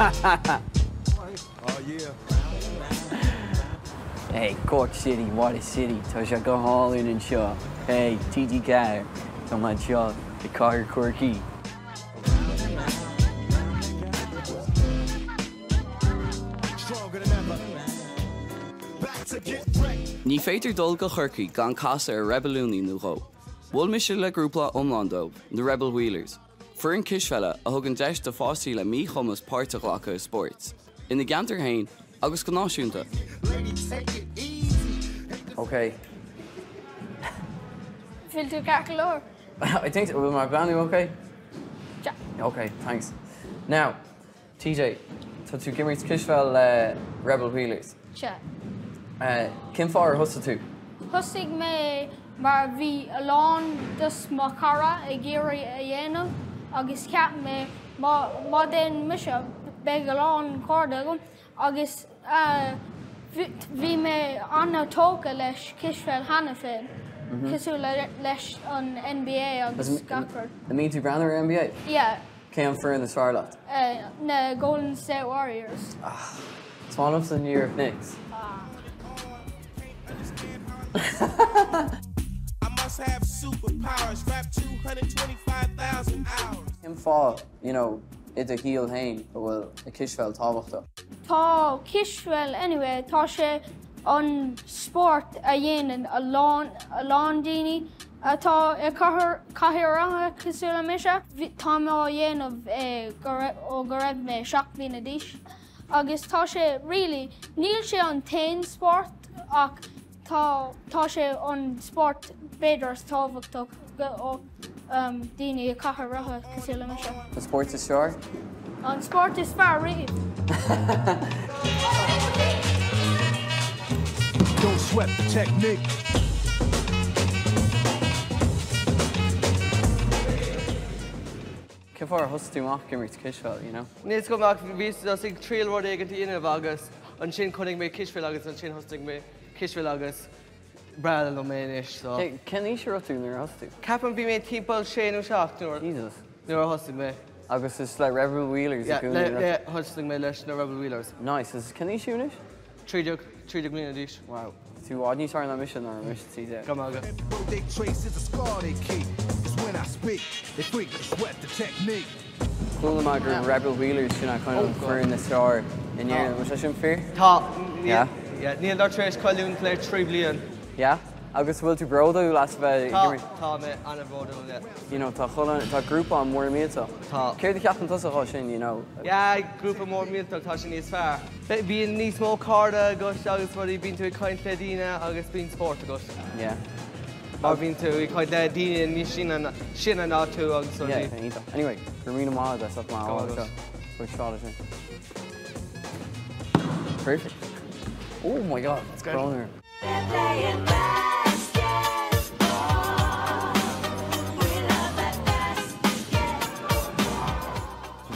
Oh, yeah. Hey, Cork City, what a city. Tá sé go hálinn an seo. Hey, TG Carr, tá man seo, the Carr Corky. Ní féidir dul go churcaí gan casa ar rebelúní nó ró. Bhfuil mise le grúpla omlandóibh, the Rebel Wheelers. Fuair an cisfeile a thug an deis de fásaí le mí chumas páirteach a sports. Ina gantar hain, agus go náisiúnta. Okay. Feel tú cacolor? I think, will my band okay? Yeah. Okay, thanks. Now, TJ, so to give me cisfeil Rebel Wheelers. Sure. Cin fáir thusa tú? Hustig me mar bhí alán dus má cara a géirí a dhéanamh agus ceap me má den mise beag alán códa gom agus bhí me anna tóca leis cisfeil hana féin. Cosú leis an NBA agus gacard. I mean tú grannar NBA? Yeah. Céim fuair in the Charlotte? Na Golden State Warriors. Small ups in New York Knicks. I must have superpowers, rap 225,000 hours. Cin fá, you know, idir híal hain, bhfuil a cisfeil tábhachta. Tá cisfeil anyway, tá sé an sport a dhéanaan a lán daoine atá caitheartha cosúla mise, tá má dhéanamh ó go raibh me seach bliana d'aois. Agus tá sé really, níl sé an tain sport ach tá sé an sport beidir tábhachtach ó daoine a caitheartha cosúla mise. The sport is sure? An sport is fearr riamh. Don't sweat the technique. Cin fáir thusa tú amach gimir cisfeil, you know? Níos go amach bhí sig tríal rud éigeanta inamh agus an sin chunig mé cisfeil agus an sin thustig mé cisfeil agus breal ó méis so. Cén ní sé tú nuair thusa tú? Capan bhí mé timppáil 6 nuair Jesus. nuair thustig mé. Agus is le Rebel Wheelers. Le thustig mé leis na Rebel Wheelers. Nice. Is cén ní siúnis? 30 mlíana d'aois. Wow. Tú ád níos na mission ar mission TJ. Come on, go. They trace is a scar they keep. It's when I speak, they freak and sweat the technique. Cool amach gur Rebel Wheelers sinna kind of fuair in the star in year. Was that sin fair? Tá. Yeah. Yeah, níl dar tréis coilún léir 3 bliain. Yeah. Agus bhfuil tú bródú las bheith Tá mé anna bródú le. You know, tá grúpa an mór míta. Tá. Céir de ceapan tusa sin, you know. Yeah, grúpa mór míltach tá sin níos fearr. Bhíon níos mó carda agus agus ruí bíon tú i caiint le daoine agus bíon sport agus. Yeah. Mar bíon tú i caiint le daoine ní sin ná tú agus ruí. Yeah, anyway, gur mína má that's up my all so. Quick shot of it. Perfect. Oh my god, it's good.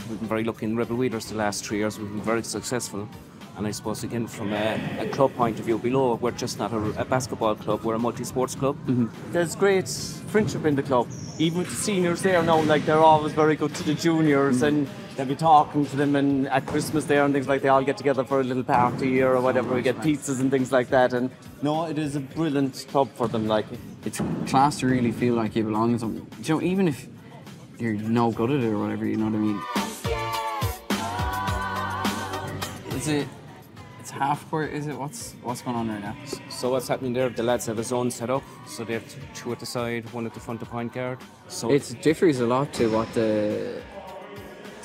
We've been very lucky in Rebel Wheelers the last 3 years. We've been very successful. And I suppose, again, from a club point of view below, we're just not a basketball club, we're a multi-sports club. There's great friendship in the club. Even with the seniors there now, like they're always very good to the juniors and they'll be talking to them and at Christmas there and things like they all get together for a little party or whatever, we get pizzas and things like that. And no, it is a brilliant club for them. Like it's class to really feel like you belong in something. You know, even if you're no good at it or whatever, you know what I mean? It's half court, is it? What's going on there now? So what's happening there, the lads have a zone set up, so they have 2 at the side, 1 at the front of point guard. So it differs a lot to what the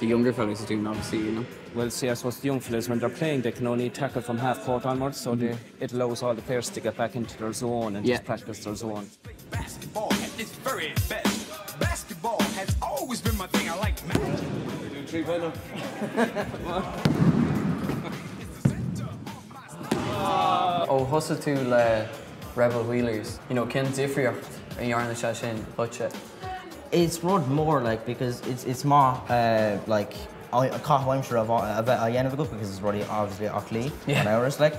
younger fellas are doing, obviously, you know. Well, see, I suppose the young fellas, when they're playing, they can only tackle from half court onwards, so it allows all the players to get back into their zone and just practice their zone. Basketball at its very best. Basketball has always been my thing. I like magic. Oh, hustle to le Rebel Wheelers. You know, can differiocht in yarn the shashin, but it's rud more like because it's more like I can't sure of a bit I end because it's really obviously Ockley and hours like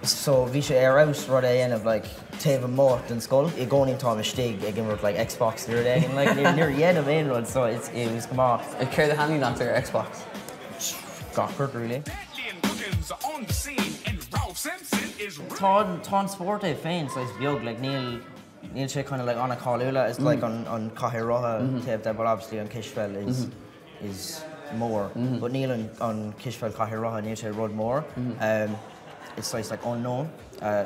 so we should air out rud end of like Taven Mort and Skull. It going into a mistake again with like Xbox the other day and like near the end of main run so it was come off. It carried the handy not their Xbox. Gockford, really. Lynn Wilkins are on the scene, and Ralph Simpson is Tá sport é féin, so it's beag, like Neil sé kind of like on a Callula is like on Cahiroha tape there, but obviously on Kishfell is more. But Neil on Kishfell Cahiroha Neil sé rud more. It's like unknown.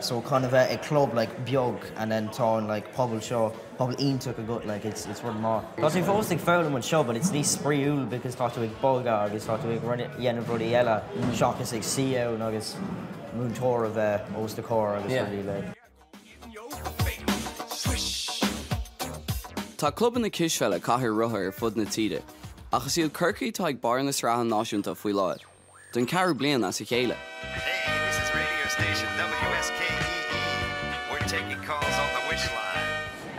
So kind of a club like beag and then tá like Pobble show. Pobble Ian took a gut, like it's rud more. Cos we've always think foul one show, but it's ní spriúil because tá to ag Bolga agus tá to ag Yenna Brody Ella. Shock is ag CEO and agus Moon Tour of Ostercore agus really like. Tá club na Kishfella Cahir Ruha ar fud na tíide, achas síl Kirky tá ag bar na srahan náisiúnta faoi láid. Den cearú blian as a chéile. Hey, this is radio station WSKEE. We're taking calls on the wish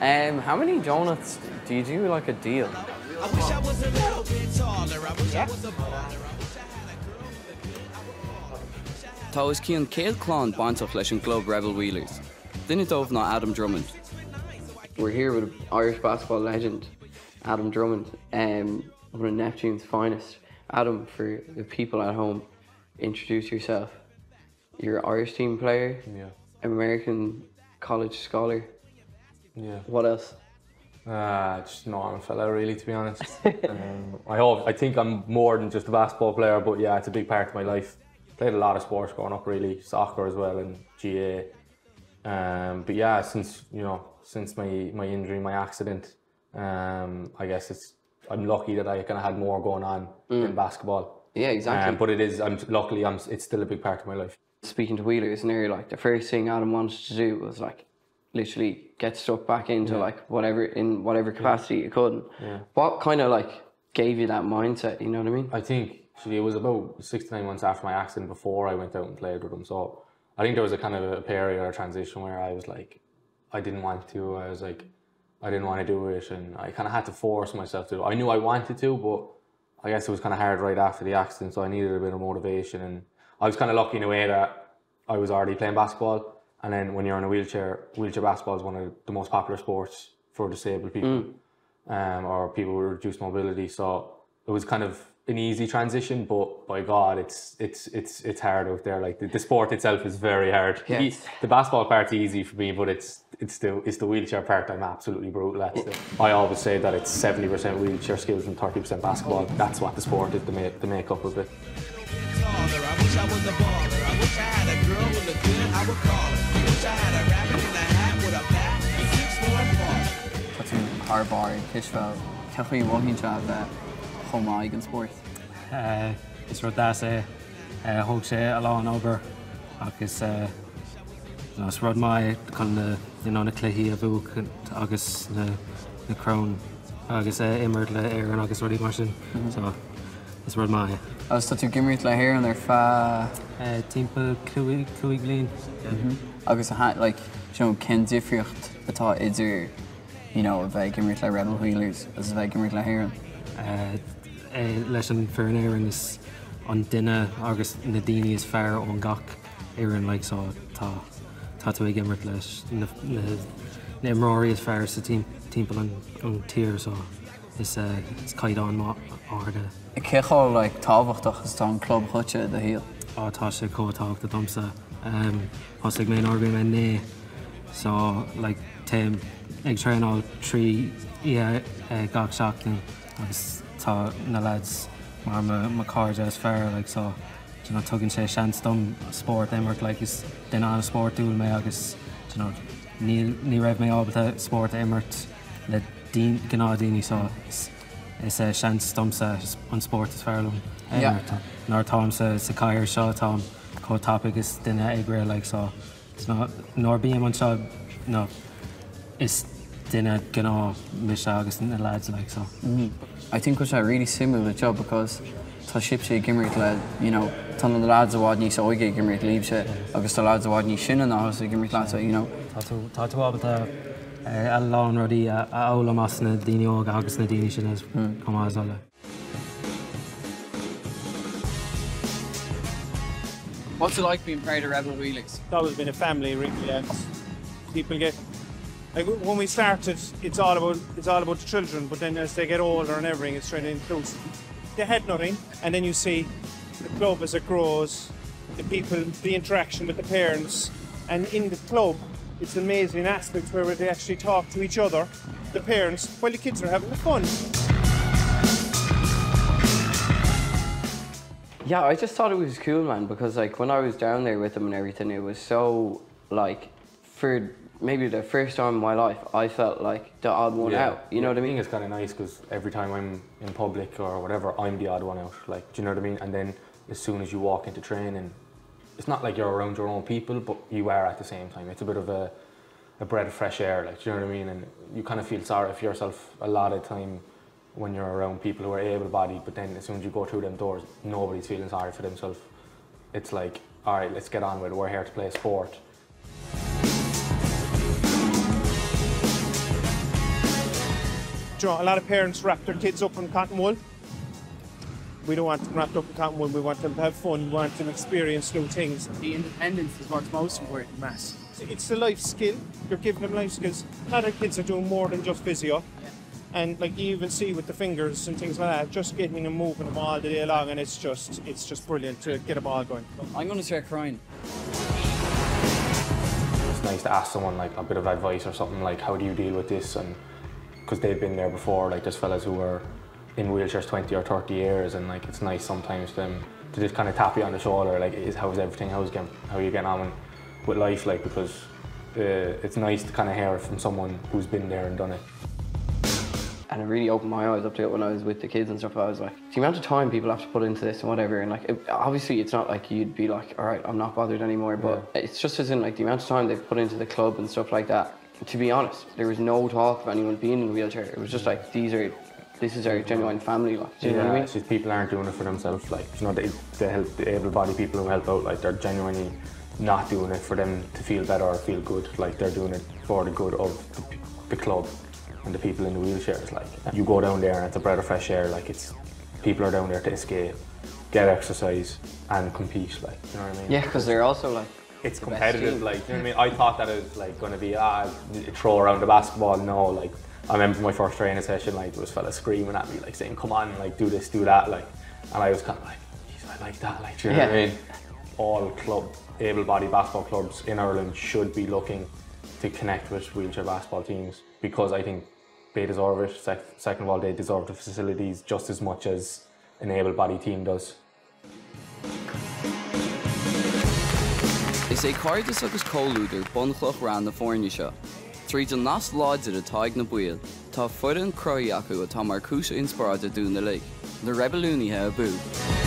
line. How many donuts do you do like a deal? I wish I was a little bit taller. I wish I was a baller. Tá is cían céad clán baintach leis an club Rebel Wheelers. Duine dómh ná Adam Drummond. We're here with Irish basketball legend, Adam Drummond, one of Neptune's finest. Adam, for the people at home, introduce yourself. You're an Irish team player, American college scholar. What else? Just normal fella, really, to be honest. I think I'm more than just a basketball player, but yeah, it's a big part of my life. Played a lot of sports growing up, really, soccer as well, and GA. But yeah, since my injury, my accident, I guess I'm lucky that I kind of had more going on in basketball. Yeah, exactly. But it's still a big part of my life. Speaking to Wheelers, nearly like the first thing Adam wanted to do was like literally get stuck back into like whatever capacity you could. What kind of like gave you that mindset? You know what I mean? I think it was about 6 to 9 months after my accident before I went out and played with them. So I think there was a kind of a period or a transition where I was like, I didn't want to. I was like, I didn't want to do it, and I kind of had to force myself to do it. I knew I wanted to, but I guess it was kind of hard right after the accident, so I needed a bit of motivation. And I was kind of lucky in a way that I was already playing basketball, and then when you're in a wheelchair basketball is one of the most popular sports for disabled people, or people with reduced mobility. So it was kind of an easy transition, but by God, it's hard out there. Like the sport itself is very hard. Yes. The basketball part's easy for me, but it's the wheelchair part I'm absolutely brutal at. I always say that it's 70% wheelchair skills and 30% basketball. That's what the sport is, the makeup of it. That's in Harbar, Kishfell. Ceapaí bhain se chomá ag an sport. Is rud sé thug sé a lá an obair agus is rud mai chun na cluichí a bhuaich agus na crón agus imirt le éireann agus rudí mar sin. So is rud mai. Agus tá tú gimricht le héireann ar feadh timpeall clúig bliain. agus like cén difriocht atá idir a bheith gimricht le Rebel Wheelers as a bheith gimricht le héireann. Leis an fearn éireann is an duine agus na daoine is fearr ón gach éireann like so tá tú ag imirt leis na imreoirí is fearr sa timpeall an tír, so is caighdeán áirde. I céáil like tábhachtach is tá an club chuite de híal. Tá sé cótáachta domsa. Os ag méon orgain me né, so like téim ag treanáil trí gach seachtain agus tá na lads mar ma cardide is fearr like so tugann sé seans dom sport imirt like is den an sport dúil mé agus ní raibh mé ábalta sport imirt le gná daoine so is seans domsa an sport is fearlumm imirt. Nár tám sa caiir seo tám có topic is duine éagraí like so nóir bíam an seo no is duine gná mis agus na lads like so. I think was a really similar job because tá sib sé gimricht le tá na lads a bhád níos óige gimricht líbse agus tá lads a bhád níos sinna náthas a gimricht le Tá tú ábalta eán rudaí a ála mas na daoine óga agus na daoine sin chumá eile. What's it like being part of Rebel Wheelers? It's always been a family, really, and people get. Like when we started, it's all about the children, but then as they get older and everything, it's trying to include. They had nothing, and then you see the club as it grows, the people, the interaction with the parents, and in the club, it's an amazing aspect where they actually talk to each other, the parents, while the kids are having the fun. Yeah, I just thought it was cool, man, because like when I was down there with them and everything, it was so like, for maybe the first time in my life, I felt like the odd one out. You know what I mean? I think it's kind of nice because every time I'm in public or whatever, I'm the odd one out. Like, do you know what I mean? And then as soon as you walk into training, it's not like you're around your own people, but you are at the same time. It's a bit of a breath of fresh air, like, do you know what I mean? And you kind of feel sorry for yourself a lot of time when you're around people who are able-bodied, but then as soon as you go through them doors, nobody's feeling sorry for themselves. It's like, all right, let's get on with it. We're here to play sport. You know, a lot of parents wrap their kids up in cotton wool. We don't want them wrapped up in cotton wool. We want them to have fun. We want them to experience new things. The independence is what's most important, Matt. It's a life skill. You're giving them life skills. A lot of kids are doing more than just physio. And like you even see with the fingers and things like that, just getting them moving them all the day long, and it's just brilliant to get them all going. I'm going to start crying. It's nice to ask someone like a bit of advice or something, like how do you deal with this, and because they've been there before. Like there's fellas who were in wheelchairs 20 or 30 years, and like it's nice sometimes for them to just kind of tap you on the shoulder, like how's everything, how are you getting on with life, like, because it's nice to kind of hear it from someone who's been there and done it. And it really opened my eyes up to it when I was with the kids and stuff. I was like, the amount of time people have to put into this and whatever, and like, obviously it's not like you'd be like, all right, I'm not bothered anymore, but it's just as in like the amount of time they've put into the club and stuff like that. To be honest, there was no talk of anyone being in a wheelchair. It was just like, this is our genuine family, like, do you know what I mean? It's just people aren't doing it for themselves, like, you know, they help the able-bodied people who help out, like, they're genuinely not doing it for them to feel better or feel good, like, they're doing it for the good of the club and the people in the wheelchairs. Like, you go down there and it's a breath of fresh air, like, it's people are down there to escape, get exercise and compete, like, you know what I mean? Yeah, because they're also like, it's competitive, like, you know what I mean? I thought that it was like going to be throw around the basketball. No, like, I remember my first training session, like, there was fellas screaming at me, like, saying, come on, like, do this, do that, like, and I was kind of like, geez, I like that, like, do you know what I mean? All able-bodied basketball clubs in Ireland should be looking to connect with wheelchair basketball teams, because I think they deserve it. Second of all, they deserve the facilities just as much as an able-bodied team does. Is é cardis agus cóúidir buncloch ran na fórne seo. Tríd an nas láidir a taig na buil, tá fuir an croí acu a tá mar cúis inspirada dún na lei, na rebelúnithe a bú.